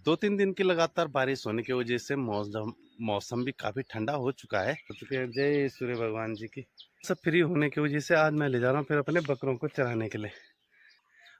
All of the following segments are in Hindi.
2-3 दिन की लगातार बारिश होने की वजह से मौसम भी काफी ठंडा हो चुका है। जय सूर्य भगवान जी की। सब फ्री होने की वजह से आज मैं ले जा रहा हूँ फिर अपने बकरों को चराने के लिए।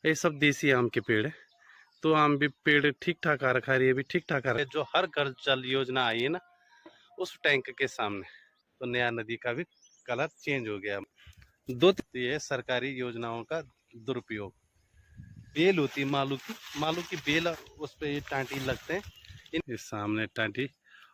ये सब देसी आम के पेड़ है, तो आम भी पेड़ ठीक ठाक आ रखा है, ये भी ठीक ठाक आ रहा है। जो हर घर जल योजना आई है ना, उस टैंक के सामने तो नया नदी का भी कलर चेंज हो गया। ये सरकारी योजनाओं का दुरुपयोग। बेल होती है मालू की बेल, उस पे ये टांटी लगते हैं। इस सामने टांटी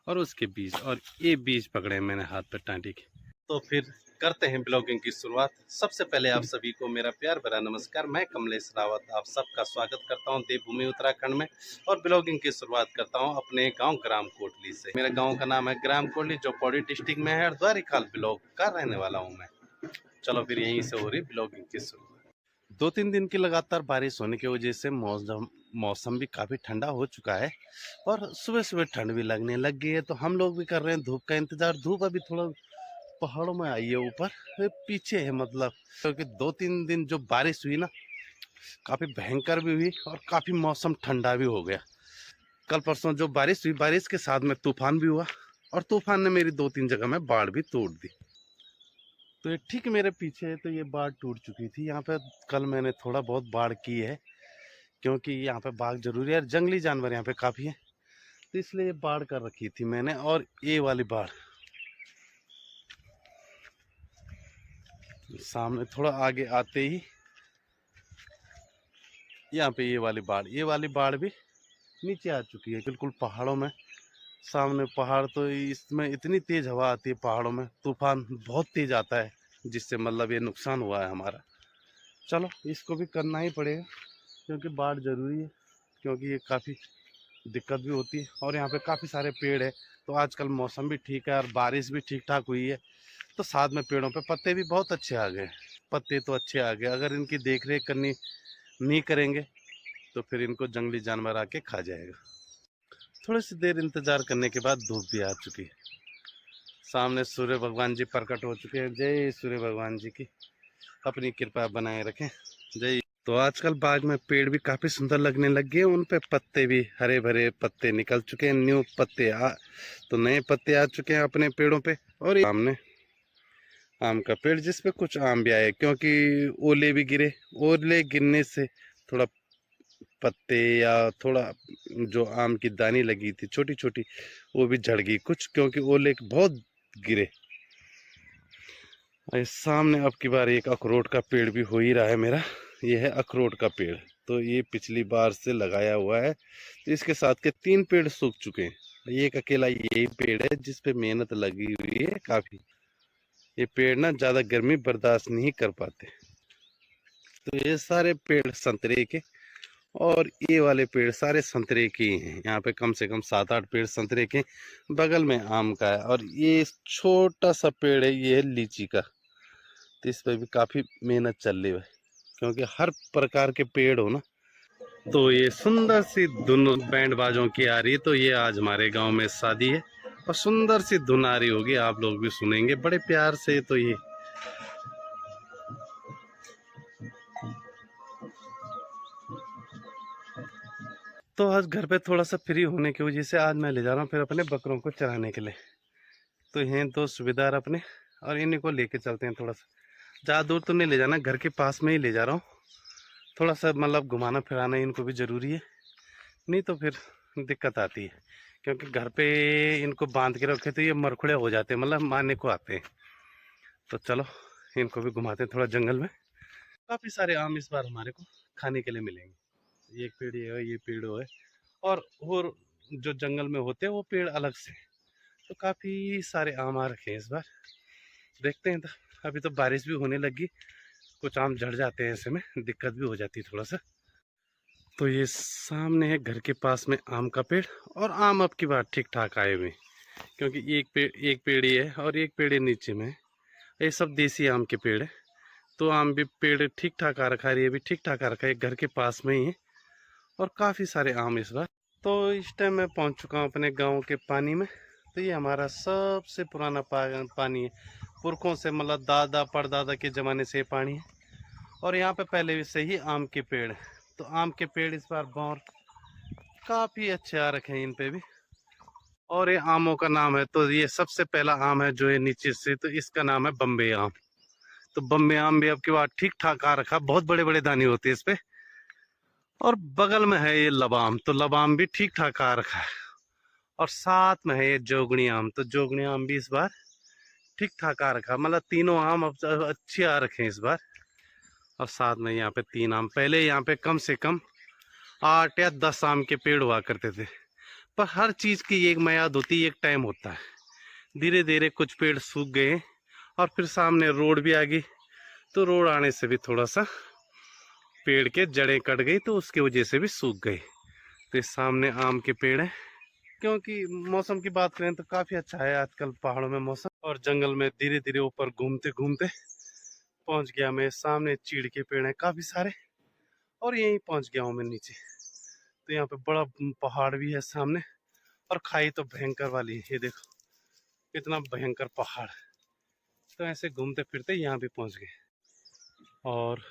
और उसके बीज, और ये बीज पकड़े मैंने हाथ पे टांटी के। तो फिर करते हैं ब्लॉगिंग की शुरुआत। सबसे पहले आप सभी को मेरा प्यार भरा नमस्कार। मैं कमलेश रावत आप सबका स्वागत करता हूं देवभूमि उत्तराखंड में, और ब्लॉगिंग की शुरुआत करता हूं अपने गांव ग्राम कोटली से। मेरे गांव का नाम है ग्राम कोटली, जो पौड़ी डिस्ट्रिक्ट में है, और द्वारिकाल ब्लॉक का रहने वाला हूं मैं। चलो फिर यहीं से हो रही ब्लॉगिंग की शुरुआत। 2-3 दिन की लगातार बारिश होने की वजह से मौसम भी काफी ठंडा हो चुका है, और सुबह सुबह ठंड भी लगने लग गई है। तो हम लोग भी कर रहे हैं धूप का इंतजार। धूप अभी थोड़ा पहाड़ों में आई है, ऊपर पीछे है मतलब, क्योंकि 2-3 दिन जो बारिश हुई ना, काफी भयंकर भी हुई और काफी मौसम ठंडा भी हो गया। कल परसों जो बारिश हुई, बारिश के साथ में तूफान भी हुआ, और तूफान ने मेरी 2-3 जगह में बाढ़ भी तोड़ दी। तो ये ठीक मेरे पीछे है, तो ये बाढ़ टूट चुकी थी यहाँ पे। कल मैंने थोड़ा बहुत बाढ़ की है, क्योंकि यहाँ पे बाघ जरूरी है, जंगली जानवर यहाँ पे काफी है, तो इसलिए ये बाढ़ कर रखी थी मैंने। और ये वाली बाढ़ सामने थोड़ा आगे आते ही यहाँ पे ये वाली बाढ़ भी नीचे आ चुकी है, बिल्कुल पहाड़ों में। सामने पहाड़, तो इसमें इतनी तेज हवा आती है पहाड़ों में, तूफान बहुत तेज आता है, जिससे मतलब ये नुकसान हुआ है हमारा। चलो इसको भी करना ही पड़ेगा, क्योंकि बाढ़ जरूरी है, क्योंकि ये काफ़ी दिक्कत भी होती है। और यहाँ पे काफ़ी सारे पेड़ है, तो आजकल मौसम भी ठीक है और बारिश भी ठीक ठाक हुई है, तो साथ में पेड़ों पे पत्ते भी बहुत अच्छे आ गए। पत्ते तो अच्छे आ गए, अगर इनकी देख रेख करनी नहीं करेंगे तो फिर इनको जंगली जानवर आके खा जाएगा। थोड़ी सी देर इंतजार करने के बाद धूप भी आ चुकी है। सामने सूर्य भगवान जी प्रकट हो चुके हैं। जय सूर्य भगवान जी की, अपनी कृपा बनाए रखें। जय। तो आजकल बाग में पेड़ भी काफी सुंदर लगने लग गए, उन पे पत्ते भी हरे भरे पत्ते निकल चुके हैं, न्यू पत्ते तो नए पत्ते आ चुके हैं अपने पेड़ों पे। और सामने आम का पेड़, जिसपे कुछ आम भी आए, क्योंकि ओले भी गिरे। ओले गिरने से थोड़ा पत्ते या थोड़ा जो आम की दानी लगी थी छोटी छोटी, वो भी झड़ गई कुछ, क्योंकि ओले बहुत गिरे। सामने अब की बार एक अखरोट का पेड़ भी हो ही रहा है मेरा। ये है अखरोट का पेड़, तो ये पिछली बार से लगाया हुआ है, तो इसके साथ के 3 पेड़ सूख चुके हैं। ये एक अकेला यही पेड़ है जिसपे मेहनत लगी हुई है काफी। ये पेड़ ना ज्यादा गर्मी बर्दाश्त नहीं कर पाते, तो ये सारे पेड़ संतरे के, और ये वाले पेड़ सारे संतरे के ही हैं। यहाँ पे कम से कम 7-8 पेड़ संतरे के, बगल में आम का है, और ये छोटा सा पेड़ है, ये है लीची का। तो इस पे भी काफी मेहनत चल रही है, क्योंकि हर प्रकार के पेड़ हो ना। तो ये सुंदर सी धुन बैंड बाजों की आ रही है, तो ये आज हमारे गांव में शादी है, और सुंदर सी धुन आ रही होगी, आप लोग भी सुनेंगे बड़े प्यार से। तो ये तो आज घर पे थोड़ा सा फ्री होने की वजह से आज मैं ले जा रहा हूँ फिर अपने बकरों को चराने के लिए। तो हैं 2 सूबेदार अपने, और इन्हीं को लेके चलते हैं। थोड़ा सा ज़्यादा दूर तो नहीं ले जाना, घर के पास में ही ले जा रहा हूँ। थोड़ा सा मतलब घुमाना फिराना इनको भी ज़रूरी है, नहीं तो फिर दिक्कत आती है। क्योंकि घर पे इनको बांध के रखे तो ये मरखुड़े हो जाते हैं, मतलब मारने को आते हैं। तो चलो इनको भी घुमाते हैं थोड़ा जंगल में। काफ़ी सारे आम इस बार हमारे को खाने के लिए मिलेंगे। एक पेड़ ये है, ये पेड़ वो है, और जो जंगल में होते हैं वो पेड़ अलग से। तो काफ़ी सारे आम आ रखे हैं इस बार, देखते हैं। तो अभी तो बारिश भी होने लगी, कुछ आम झड़ जाते हैं, ऐसे में दिक्कत भी हो जाती है थोड़ा सा। तो ये सामने है घर के पास में आम का पेड़, और आम अब की बार ठीक ठाक आए हुए, क्योंकि एक पेड़ ही है, और एक पेड़ नीचे में है। ये सब देसी आम के पेड़ है, तो आम भी पेड़ ठीक ठाक आ रखा है, ये भी ठीक ठाक आ रखा है, घर के पास में ही है, और काफ़ी सारे आम इस बार। तो इस टाइम मैं पहुंच चुका हूं अपने गांव के पानी में। तो ये हमारा सबसे पुराना पानी है, पुरखों से मतलब दादा परदादा के ज़माने से पानी है, और यहाँ पे पहले से ही आम के पेड़ है। तो आम के पेड़ इस बार काफी अच्छे आ रखे हैं इन पे भी। और ये आमों का नाम है, तो ये सबसे पहला आम है जो है नीचे से, तो इसका नाम है बम्बे आम। तो बम्बे आम भी अब की बार ठीक ठाक आ रखा, बहुत बड़े बड़े दाने होते हैं इस पे। और बगल में है ये लबाम, तो लबाम भी ठीक ठाक आ रखा है। और साथ में है ये जोगनी आम, तो जोगनी आम भी इस बार ठीक ठाक आ रखा, मतलब तीनों आम अब अच्छे आ रखे हैं इस बार। और साथ में यहाँ पे 3 आम, पहले यहाँ पे कम से कम 8 या 10 आम के पेड़ हुआ करते थे। पर हर चीज की एक मियाद होती है, एक टाइम होता है। धीरे धीरे कुछ पेड़ सूख गए और फिर सामने रोड भी आ गई, तो रोड आने से भी थोड़ा सा पेड़ के जड़ें कट गई, तो उसकी वजह से भी सूख गई। तो इस सामने आम के पेड़ है। क्योंकि मौसम की बात करें तो काफी अच्छा है आजकल पहाड़ों में मौसम। और जंगल में धीरे धीरे ऊपर घूमते घूमते पहुंच गया मैं, सामने चीड़ के पेड़ है काफी सारे, और यहीं पहुंच गया हूँ मैं नीचे। तो यहाँ पे बड़ा पहाड़ भी है सामने, और खाई तो भयंकर वाली है, ये देखो कितना भयंकर पहाड़। तो ऐसे घूमते फिरते यहाँ भी पहुंच गए। और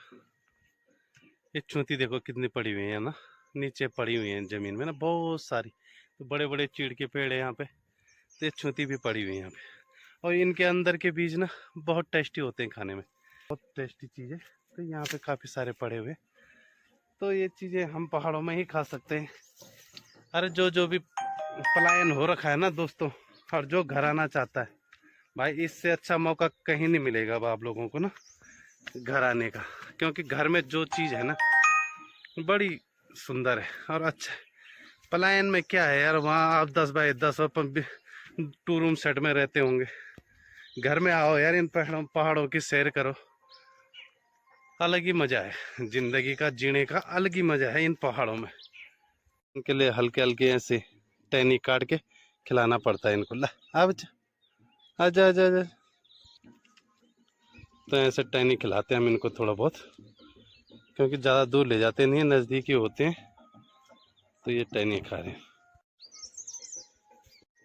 ये चूंती देखो कितनी पड़ी हुई है ना, नीचे पड़ी हुई है जमीन में ना बहुत सारी। तो बड़े बड़े चीड़ के पेड़ है यहाँ पे, तो ये चूंती भी पड़ी हुई है यहाँ पे। और इनके अंदर के बीज ना बहुत टेस्टी होते हैं खाने में, बहुत टेस्टी चीज़ है। तो यहाँ पे काफ़ी सारे पड़े हुए, तो ये चीज़ें हम पहाड़ों में ही खा सकते हैं। अरे जो जो भी पलायन हो रखा है ना दोस्तों, और जो घर आना चाहता है भाई, इससे अच्छा मौका कहीं नहीं मिलेगा अब आप लोगों को ना घर आने का। क्योंकि घर में जो चीज़ है ना बड़ी सुंदर है और अच्छा है। पलायन में क्या है यार, वहाँ आप 10 बाय 10 और 2 रूम सेट में रहते होंगे। घर में आओ यार, इन पहाड़ों की सैर करो, अलग ही मजा है जिंदगी का, जीने का अलग ही मजा है इन पहाड़ों में। इनके लिए हल्के हल्के ऐसे टहनी काट के खिलाना पड़ता है इनको। ला अब आजा आजा आजा। तो ऐसे टहनी खिलाते हैं हम इनको थोड़ा बहुत, क्योंकि ज़्यादा दूर ले जाते नहीं है, नज़दीकी होते हैं। तो ये टहनी खा रहे हैं।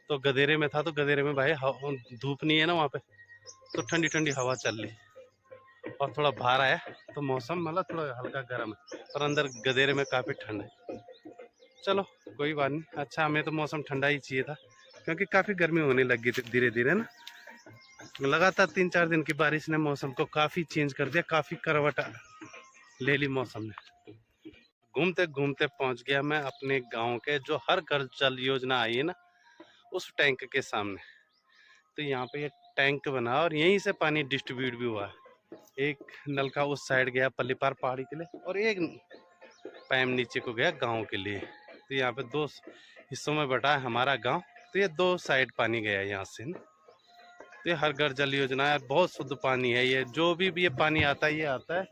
तो गधेरे में था, तो गधेरे में भाई धूप नहीं है ना वहाँ पे, तो ठंडी ठंडी हवा चल रही, और थोड़ा बाहर आया तो मौसम मतलब थोड़ा हल्का गर्म है, और अंदर गधेरे में काफ़ी ठंड है। चलो कोई बात नहीं, अच्छा हमें तो मौसम ठंडा ही चाहिए था, क्योंकि काफ़ी गर्मी होने लगी थी धीरे धीरे ना। लगातार 3-4 दिन की बारिश ने मौसम को काफ़ी चेंज कर दिया, काफ़ी करवट ले ली मौसम ने। घूमते घूमते पहुंच गया मैं अपने गांव के, जो हर घर जल योजना आई है ना उस टैंक के सामने। तो यहाँ पे ये टैंक बना और यहीं से पानी डिस्ट्रीब्यूट भी हुआ। एक नलका उस साइड गया पल्लीपार पहाड़ी के लिए, और एक पाइप नीचे को गया गांव के लिए। तो यहाँ पे 2 हिस्सों में बटा है हमारा गांव, तो ये 2 साइड पानी गया यहाँ से ना। तो ये हर घर जल योजना है, बहुत शुद्ध पानी है ये। जो भी ये पानी आता है, ये आता है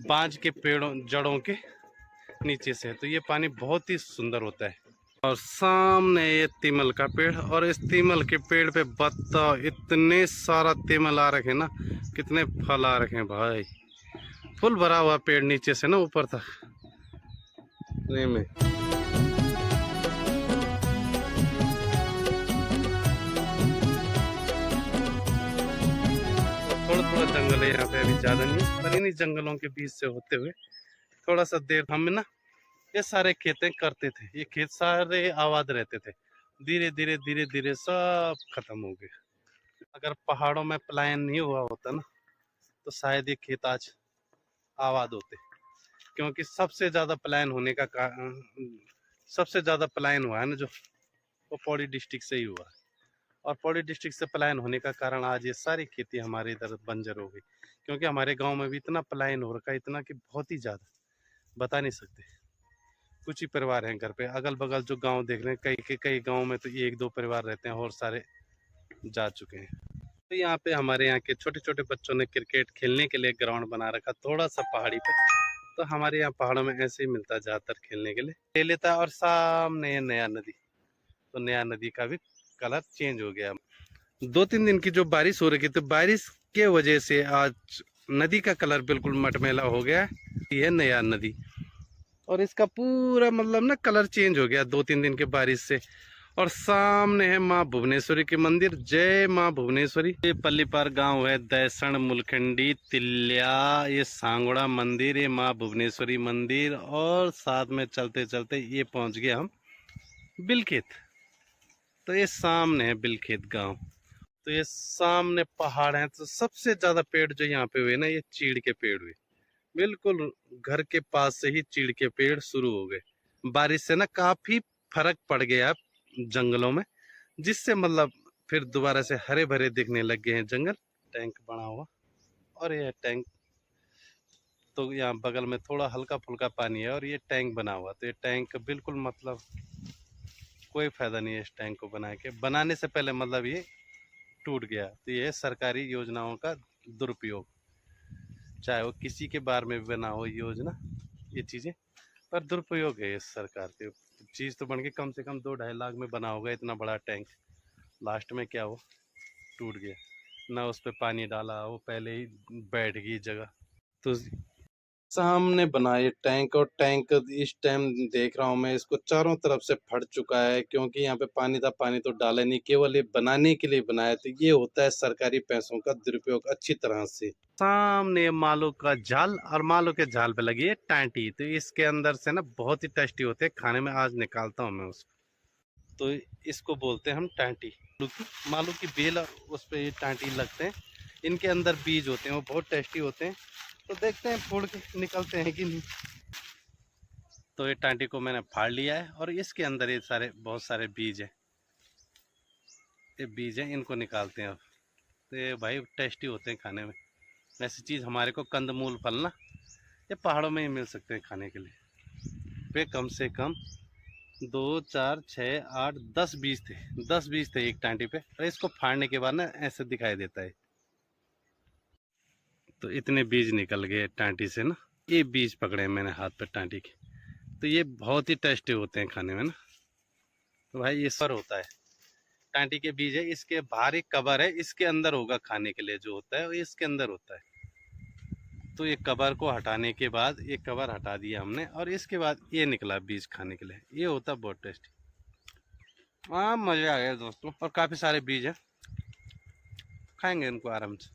बांज के पेड़ों जड़ों के नीचे से, तो ये पानी बहुत ही सुंदर होता है। और सामने ये तीमल का पेड़, और इस तीमल के पेड़ पे बताओ इतने सारा तीमल आ रखे ना, कितने फल आ रखे हैं भाई। फुल भरा हुआ पेड़ नीचे से ना ऊपर तक में। थोड़ा थोड़ा जंगल है यहाँ पे, अभी ज्यादा नहीं, पर इन्हीं जंगलों के बीच से होते हुए थोड़ा सा देर हम ना ये सारे खेतें करते थे। ये खेत सारे आबाद रहते थे, धीरे धीरे धीरे धीरे सब खत्म हो गए। अगर पहाड़ों में पलायन नहीं हुआ होता ना, तो शायद ये खेत आज आबाद होते। क्योंकि सबसे ज्यादा पलायन होने का सबसे ज्यादा पलायन हुआ है ना जो, वो पौड़ी डिस्ट्रिक्ट से ही हुआ है। और पौड़ी डिस्ट्रिक्ट से पलायन होने का कारण आज ये सारी खेती हमारे इधर बंजर हो गई। क्योंकि हमारे गांव में भी इतना पलायन हो रखा है, इतना कि बहुत ही ज़्यादा बता नहीं सकते। कुछ ही परिवार हैं घर पे, अगल बगल जो गांव देख रहे हैं कई गांव में तो 1-2 परिवार रहते हैं और सारे जा चुके हैं। तो यहाँ पे हमारे यहाँ के छोटे छोटे बच्चों ने क्रिकेट खेलने के लिए ग्राउंड बना रखा थोड़ा सा पहाड़ी पे। तो हमारे यहाँ पहाड़ों में ऐसे ही मिलता है ज़्यादातर खेलने के लिए, ले लेता है। और सामने ये नया नदी, तो नया नदी का भी कलर चेंज हो गया। 2-3 दिन की जो बारिश हो रही थी, तो बारिश के वजह से आज नदी का कलर बिल्कुल मटमैला हो गया। ये नया नदी, और इसका पूरा मतलब ना कलर चेंज हो गया 2-3 दिन के बारिश से। और सामने है माँ भुवनेश्वरी के मंदिर। जय माँ भुवनेश्वरी। ये पल्लीपार गांव है, दैसण, मुलखंडी, तिल्या, ये सांगोड़ा मंदिर, ये माँ भुवनेश्वरी मंदिर, और साथ में चलते चलते ये पहुंच गए हम बिलखेत। तो ये सामने है बिलखेत गांव। तो ये सामने पहाड़ है। तो सबसे ज्यादा पेड़ जो यहाँ पे हुए ना, ये चीड़ के पेड़ हुए। बिल्कुल घर के पास से ही चीड़ के पेड़ शुरू हो गए। बारिश से ना काफी फर्क पड़ गया जंगलों में, जिससे मतलब फिर दोबारा से हरे भरे दिखने लग गए हैं जंगल। टैंक बना हुआ, और ये टैंक तो यहाँ बगल में थोड़ा हल्का फुल्का पानी है, और ये टैंक बना हुआ। तो ये टैंक बिल्कुल मतलब कोई फायदा नहीं है इस टैंक को बनाने से पहले, मतलब ये टूट गया। तो ये सरकारी योजनाओं का दुरुपयोग, चाहे वो किसी के बारे में बना हो योजना, ये चीजें पर दुरुपयोग है। इस सरकार के चीज तो बन के कम से कम 2-2.5 लाख में बना होगा इतना बड़ा टैंक। लास्ट में क्या हो, टूट गया। ना उस पे पानी डाला, वो पहले ही बैठ गई जगह। तो सामने बना ये टैंक, और टैंक इस टाइम देख रहा हूँ मैं, इसको चारों तरफ से फट चुका है, क्योंकि यहाँ पे पानी था, पानी तो डाला नहीं, केवल ये बनाने के लिए बनाया। तो ये होता है सरकारी पैसों का दुरुपयोग अच्छी तरह से। सामने मालो का जाल, और मालो के जाल पे लगी है टांटी। तो इसके अंदर से ना बहुत ही टेस्टी होते हैं खाने में। आज निकालता हूँ मैं उसको। तो इसको बोलते हैं हम टांटी। मालो की बेल, उस पे ये टांटी लगते हैं। इनके अंदर बीज होते हैं, वो बहुत टेस्टी होते हैं। तो देखते हैं फोड़ के निकलते हैं कि नहीं। तो ये टांटी को मैंने फाड़ लिया है, और इसके अंदर ये बहुत सारे बीज है। ये बीज है, इनको निकालते हैं अब। तो ये भाई टेस्टी होते हैं खाने में। ऐसी चीज़ हमारे को कंदमूल फल ना, ये पहाड़ों में ही मिल सकते हैं खाने के लिए। वे कम से कम 2, 4, 6, 8, 10 बीज थे। 10 बीज थे एक टांटी पे, और इसको फाड़ने के बाद ना ऐसे दिखाई देता है। तो इतने बीज निकल गए टांटी से ना। ये बीज पकड़े मैंने हाथ पे टांटी के। तो ये बहुत ही टेस्टी होते हैं खाने में ना। तो भाई ये सर होता है, टांटी के बीज है, इसके बाहर एक कवर है, इसके अंदर होगा खाने के लिए जो होता है, वो इसके अंदर होता है। तो ये कवर को हटाने के बाद, ये कवर हटा दिया हमने, और इसके बाद ये निकला बीज खाने के लिए। ये होता है बहुत टेस्टी। हाँ, मजे आ गए दोस्तों। और काफी सारे बीज है, खाएंगे इनको आराम से।